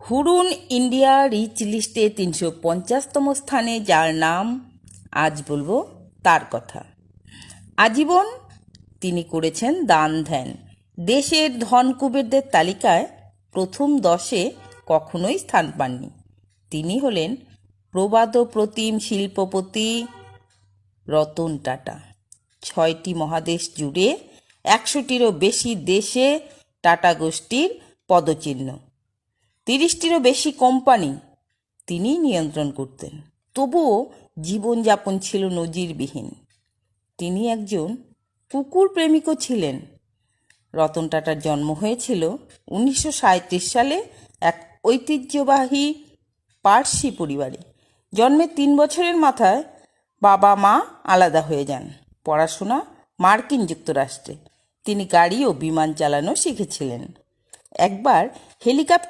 Hurun India rich লিস্টে 350তম স্থানে যার নাম আজ বলবো তার কথা। আজীবন তিনি করেছেন দান ধ্যান। দেশের ধন কুবেরদের তালিকায় প্রথম 10-এ কখনোই স্থান পাননি। তিনি হলেন প্রবাদ প্রতিম শিল্পপতি রতন টাটা। 6টি মহাদেশ জুড়ে 100টিরও বেশি দেশে টাটা গোষ্ঠীর পদচিহ্ন, 30টিরও বেশি কোম্পানি তিনি নিয়ন্ত্রণ করতেন। তবুও জীবনযাপন ছিল নজিরবিহীন। তিনি একজন কুকুর প্রেমিকও ছিলেন। রতন টাটার জন্ম হয়েছিল 1937 সালে এক ঐতিহ্যবাহী পার্সি পরিবারে। জন্মের 3 বছরের মাথায় বাবা মা আলাদা হয়ে যান। পড়াশোনা মার্কিন যুক্তরাষ্ট্রে। তিনি গাড়ি ও বিমান চালানো শিখেছিলেন। একবার হেলিকপ্টার